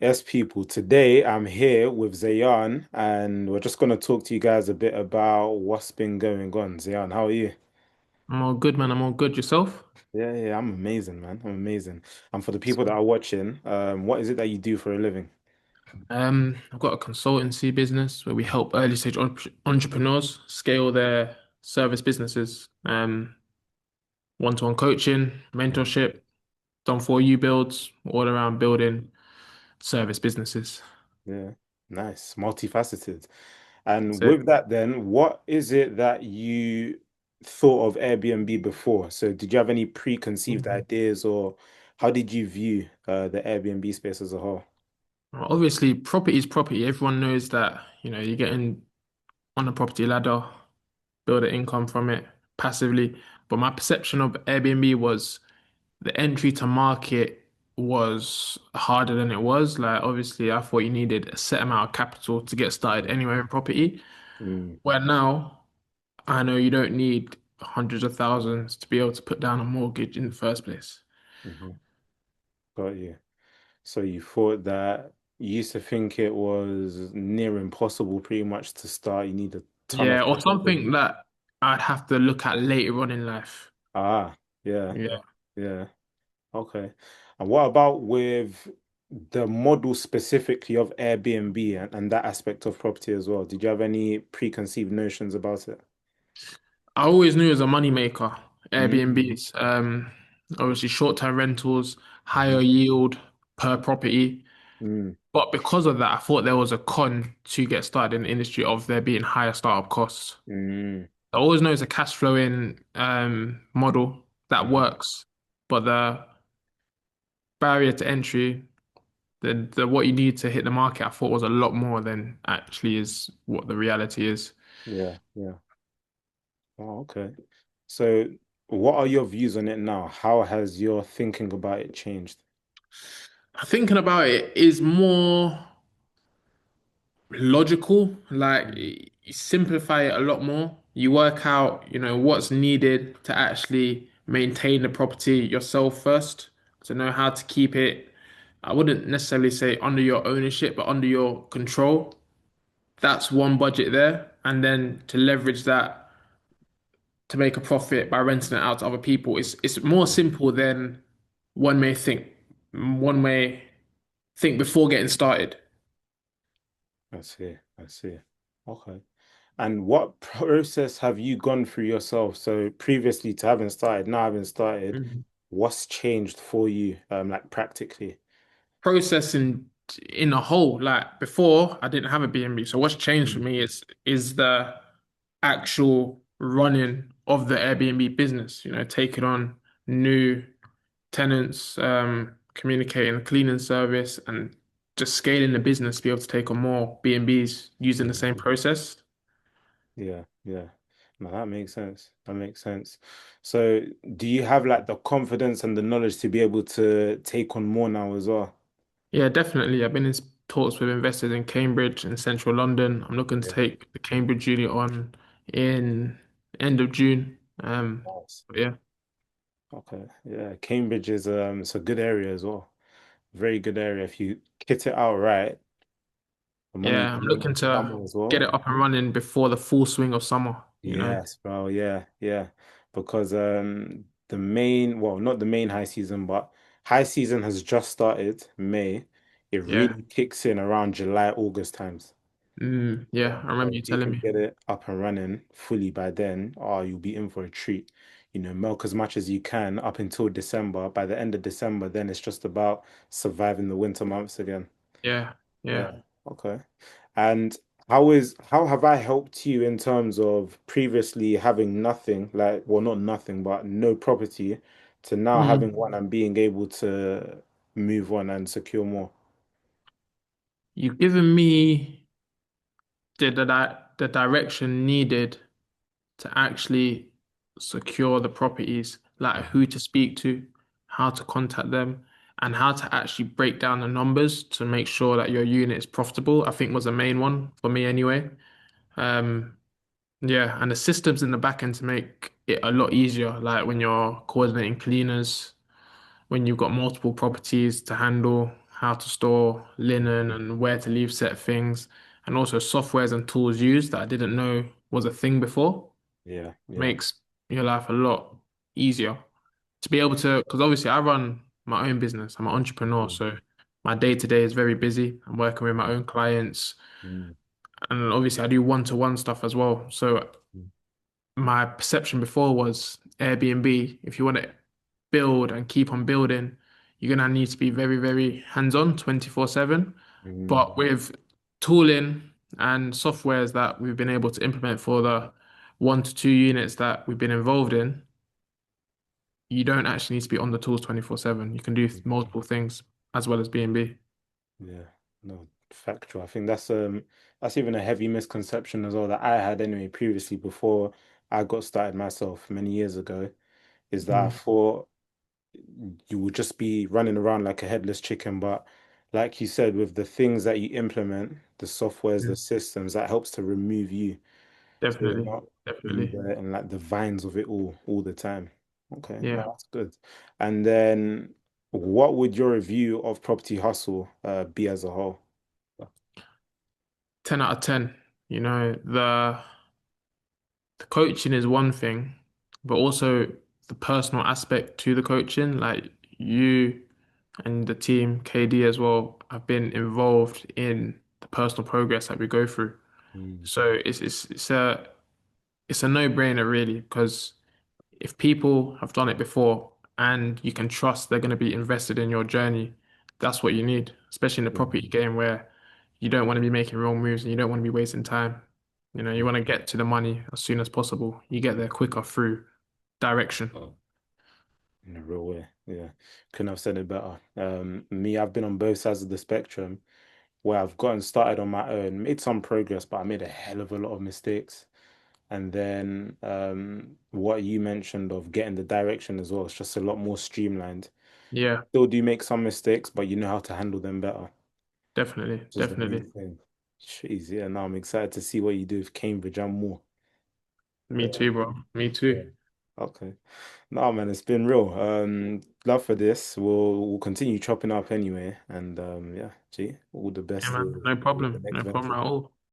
Yes, people. Today I'm here with Zayaan, and we're just gonna talk to you guys a bit about what's been going on. Zayaan, how are you? I'm all good, man. I'm all good. Yourself? Yeah, I'm amazing, man. I'm amazing. And for the people that are watching, what is it that you do for a living? I've got a consultancy business where we help early stage entrepreneurs scale their service businesses. One-to-one coaching, mentorship, done for you builds, all around building service businesses. Yeah, nice, multifaceted. And So, with that, then, what is it that you thought of Airbnb before? So, did you have any preconceived ideas, or how did you view the Airbnb space as a whole? obviously, property is property. Everyone knows that, you're getting on a property ladder, build an income from it passively. But my perception of Airbnb was the entry to market was harder than it was. Like, obviously, I thought you needed a set amount of capital to get started anywhere in property. Mm, Where now I know you don't need hundreds of thousands to be able to put down a mortgage in the first place. mhm. Got you. So you thought that you used to think it was near impossible pretty much to start. You need a ton Yeah, of or capital. something that I'd have to look at later on in life. Ah, yeah, Yeah. yeah. Okay. And what about with the model specifically of Airbnb and that aspect of property as well? Did you have any preconceived notions about it? I always knew it was a money maker, Mm, Airbnbs. Obviously short-term rentals, higher mhm, yield per property. mm, But because of that, I thought there was a con to get started in the industry of there being higher startup costs. mm, I always know it's a cash flowing model that mhm. works, but the barrier to entry, the what you need to hit the market, I thought was a lot more than actually is what the reality is. Yeah, yeah. Oh, okay. So what are your views on it now? How has your thinking about it changed? Thinking about it is more logical. Like you simplify it a lot more. You work out, what's needed to actually maintain the property yourself first, to know how to keep it. I wouldn't necessarily say under your ownership, but under your control. That's one budget there. And then to leverage that to make a profit by renting it out to other people, it's more Mm. simple than one may think. One may think before getting started. I see. I see. Okay. And what process have you gone through yourself? So previously to having started, now having started, Mhm. what's changed for you, like practically? Processing in a whole, like before, I didn't have a B&B. So what's changed for Mm, me is the actual running of the Airbnb business. Taking on new tenants, communicating, cleaning service, and just scaling the business to be able to take on more B&Bs using the mm, same mm. process. Yeah, yeah. No, that makes sense. That makes sense. So do you have like the confidence and the knowledge to be able to take on more now as well? Yeah, definitely. I've been in talks with investors in Cambridge and central London. I'm looking to Yeah. take the Cambridge unit on in end of June. Nice. But yeah. Okay. Yeah. Cambridge is it's a good area as well. Very good area. If you kit it out right, the money you Yeah, I'm can make looking in to summer as get well. it up and running before the full swing of summer. Yes, bro. Yeah, yeah. Because the main, well, not the main high season, but high season has just started, May. It Yeah. really kicks in around July, August times. Yeah, Yeah. I remember So you if you telling can me. get it up and running fully by then, oh, you'll be in for a treat. Milk as much as you can up until December. By the end of December, then it's just about surviving the winter months again. Yeah, Yeah. yeah. Okay. And how have I helped you in terms of previously having nothing, like, well, not nothing, but no property, to now having one Mm. and being able to move on and secure more? You've given me the direction needed to actually secure the properties, like Mhm. who to speak to, how to contact them, and how to actually break down the numbers to make sure that your unit is profitable, I think was the main one for me anyway. Um, yeah, and the systems in the back end to make it a lot easier, like when you're coordinating cleaners, when you've got multiple properties to handle, how to store linen and where to leave set things, and also softwares and tools used that I didn't know was a thing before. Yeah, yeah. Makes your life a lot easier to be able to, because obviously I run my own business. I'm an entrepreneur, Mm, so my day to day is very busy. I'm working with my own clients, mm, and obviously I do one-to-one stuff as well. So mm, my perception before was Airbnb, if you want to build and keep on building, you're gonna need to be very, very hands-on 24/7. mm, But with tooling and softwares that we've been able to implement for the 1 to 2 units that we've been involved in, you don't actually need to be on the tools 24/7. You can do mm. multiple things as well as B&B. Yeah, no, factual. I think that's even a heavy misconception as well that I had anyway previously before I got started myself many years ago, is that I Mm, thought you would just be running around like a headless chicken. But like you said, with the things that you implement, the softwares, the mm. systems, that helps to remove you. So you're Definitely, not in definitely. there in like the vines of it all the time. Okay, no, Yeah. that's good. And then what would your review of Property Hustle be as a whole? 10 out of 10. You know, the coaching is one thing, but also the personal aspect to the coaching, like you and the team, KD as well, have been involved in the personal progress that we go through. Mm, So it's a no-brainer really, because if people have done it before and you can trust they're going to be invested in your journey, that's what you need, especially in the yeah, property game where you don't want to be making wrong moves and you don't want to be wasting time. You know, you want to get to the money as soon as possible. You get there quicker through direction. in a real way. Yeah, couldn't have said it better. Me, I've been on both sides of the spectrum where I've gotten started on my own, made some progress, but I made a hell of a lot of mistakes. And then what you mentioned of getting the direction as well, it's just a lot more streamlined. Yeah, Still do make some mistakes, but you know how to handle them better, definitely, which is the main definitely. thing. Jeez, yeah, now I'm excited to see what you do with Cambridge and more. Me Yeah, too, bro. Me yeah. too. Okay. No, man, it's been real. Love for this. We'll continue chopping up anyway. And yeah, gee, all the Yeah, best man. with No with the problem. next No problem venture. at all.